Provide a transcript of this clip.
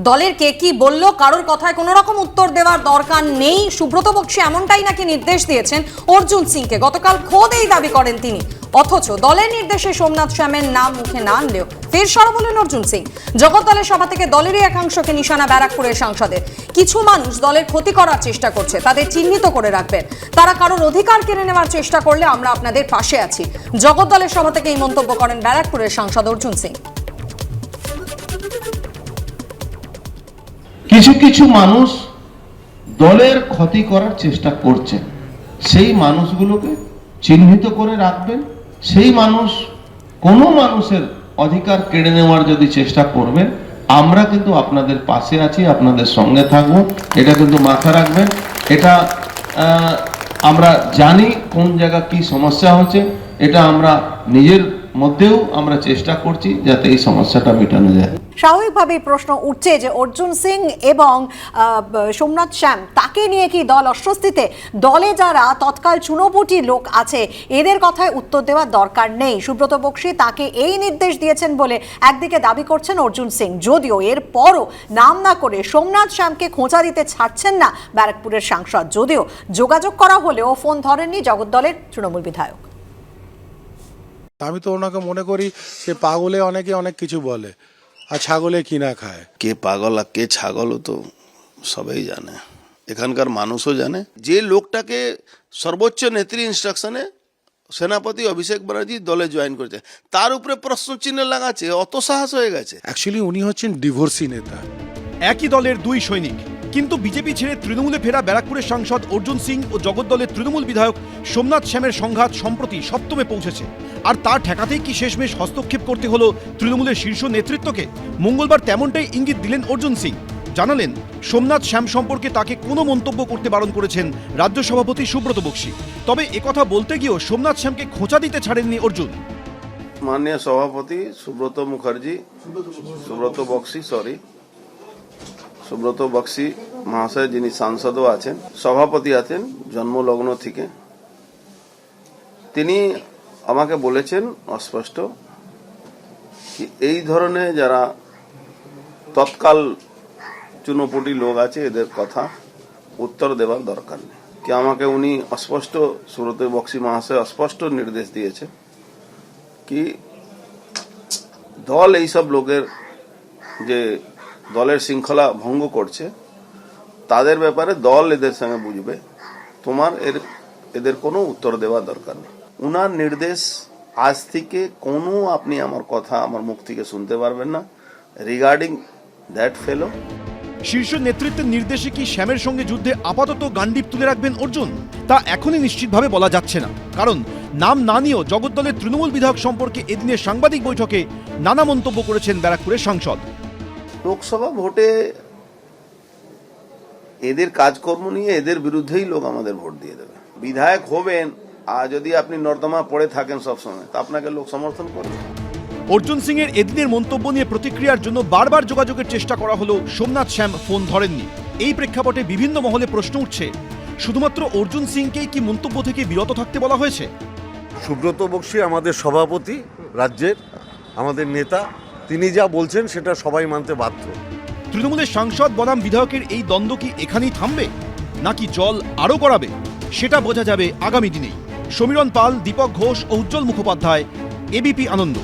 দলের কে কি বলল কারোর কথায় কোনো রকম উত্তর দেওয়ার দরকার নেই, সুব্রত বক্সী এমনটাই নাকি নির্দেশ দিয়েছেন অর্জুন সিংকে। গতকাল খোদ এই দাবি করেন তিনি, অথচ দলের নির্দেশে সোমনাথ শ্যামের নাম মুখে না আনলেও ফের সরব হলেন অর্জুন সিং। জগদ্দলের সভা থেকে দলেরই একাংশকে নিশানা ব্যারাকপুরের সাংসদের। কিছু মানুষ দলের ক্ষতি করার চেষ্টা করছে, তাদের চিহ্নিত করে রাখবেন। তারা কারোর অধিকার কেড়ে নেওয়ার চেষ্টা করলে আমরা আপনাদের পাশে আছি। জগদ্দলের সভা থেকে এই মন্তব্য করেন ব্যারাকপুরের সাংসদ অর্জুন সিং। কিছু কিছু মানুষ দলের ক্ষতি করার চেষ্টা করছে, সেই মানুষগুলোকে চিহ্নিত করে রাখবেন। সেই মানুষ কোনো মানুষের অধিকার কেড়ে নেওয়ার যদি চেষ্টা করবেন, আমরা কিন্তু আপনাদের পাশে আছি, আপনাদের সঙ্গে থাকব। এটা কিন্তু মাথা রাখবেন। এটা আমরা জানি কোন জায়গা কি সমস্যা হচ্ছে, এটা আমরা নিজের মধ্যেও আমরা চেষ্টা করছি যাতে এই সমস্যাটা মেটানো যায়। স্বাভাবিকভাবেই প্রশ্ন উঠছে যে অর্জুন সিং এবং সোমনাথ শ্যাম তাকে নিয়ে কি দল অস্বস্তিতে? দলে যারা তৎকাল চুনোপুটি লোক আছে এদের কথায় উত্তর দেওয়ার দরকার নেই। সুব্রত বক্সী তাকে এই নির্দেশ দিয়েছেন বলে একদিকে দাবি করছেন অর্জুন সিং, যদিও এর পরও নাম না করে সোমনাথ শ্যামকে খোঁচা দিতে ছাড়ছেন না ব্যারাকপুরের সাংসদ। যদিও যোগাযোগ করা হলেও ফোন ধরেননি জগদ্দলের তৃণমূল বিধায়ক। আমি তো ওনাকে মনে করি সে পাগলে অনেকে অনেক কিছু বলে, আর ছাগলে কিনা খায়। কে পাগল আর কে ছাগল তো সবাই জানে, এখানকার মানুষও জানে। যে লোকটাকে সর্বোচ্চ নেত্রী ইনস্ট্রাকশনে সেনাপতি অভিষেক ব্যানার্জি দলে জয়েন করেছে, তার উপরে প্রশ্ন চিহ্ন লাগাচ্ছে, অত সাহস হয়ে গেছে। অ্যাকচুয়ালি উনি হচ্ছেন ডিভোর্সি নেতা। একই দলের দুই সৈনিক, কিন্তু বিজেপি ছেড়ে তৃণমূলে ফেরা ব্যারাকপুরের সাংসদ অর্জুন সিং ও জগদ্দলের তৃণমূল বিধায়ক সোমনাথ শ্যামের সংঘাত সম্প্রতি সপ্তমে পৌঁছেছে। আর তা ঠেকাতেই কি শেষমেশ হস্তক্ষেপ করতে হলো তৃণমূলের শীর্ষ নেতৃত্বকে? মঙ্গলবার তেমনটাই ইঙ্গিত দিলেন অর্জুন সিং। জানালেন সোমনাথ শ্যাম সম্পর্কে তাকে কোনো মন্তব্য করতে বারণ করেছেন রাজ্য সভাপতি সুব্রত বক্সী। তবে একথা বলতে গিয়েও সোমনাথ শ্যামকে খোঁচা দিতে ছাড়েননি অর্জুন। মাননীয় সভাপতি সুব্রত বক্সী মহাশয়, যিনি সাংসদও আছেন, সভাপতি আছেন জন্মলগ্ন থেকে, তিনি আমাকে বলেছেন অস্পষ্ট কি এই ধরনের যারা তৎকাল চুনোপুটি লোক আছে এদের কথা উত্তর দেওয়ার দরকার নেই। কি আমাকে উনি অস্পষ্ট, সুব্রত বক্সী মহাশয় অস্পষ্ট নির্দেশ দিয়েছে কি দল এইসব লোকের যে দলের শৃঙ্খলা ভঙ্গ করছে তাদের ব্যাপারে দল এদের সঙ্গে বুঝবে, তোমার এদের কোনো উত্তর দেওয়া দরকার নেই। উনার নির্দেশ আজ থেকে কোনো আপনি আমার কথা আমার মুখ থেকে শুনতে পারবেন না রিগার্ডিং দ্যাট ফেলো। শীর্ষ নেতৃত্বের নির্দেশে কি শ্যামের সঙ্গে যুদ্ধে আপাতত গান্ডিপ তুলে রাখবেন অর্জুন? তা এখনই নিশ্চিতভাবে বলা যাচ্ছে না, কারণ নাম না নিয়েও জগদ্দলের তৃণমূল বিধায়ক সম্পর্কে এদিনের সাংবাদিক বৈঠকে নানা মন্তব্য করেছেন ব্যারাকপুরের সাংসদ। লোকসভা ভোটে এদের কাজকর্ম নিয়ে এদের বিরুদ্ধেই লোক আমাদের ভোট দিয়ে দেবে। বিধায়ক হবেন আর যদি আপনি নর্দমা পড়ে থাকেন সবসময়, তা আপনাকে লোক সমর্থন করবে। অর্জুন সিং এর এদিনের মন্তব্য নিয়ে প্রতিক্রিয়ার জন্য বারবার যোগাযোগের চেষ্টা করা হলো, সোমনাথ শ্যাম ফোন ধরেননি। এই প্রেক্ষাপটে বিভিন্ন মহলে প্রশ্ন উঠছে, শুধুমাত্র অর্জুন সিংকেই কি মন্তব্য থেকে বিরত থাকতে বলা হয়েছে? সুব্রত বক্সী আমাদের সভাপতি, রাজ্যের আমাদের নেতা, তিনি যা বলছেন সেটা সবাই মানতে বাধ্য। তৃণমূলের সাংসদ বনাম বিধায়কের এই দ্বন্দ্ব কি এখানেই থামবে, নাকি জল আরও গড়াবে? সেটা বোঝা যাবে আগামী দিনেই। সমীরণ পাল, দীপক ঘোষ ও উজ্জ্বল মুখোপাধ্যায়, এবিপি আনন্দ।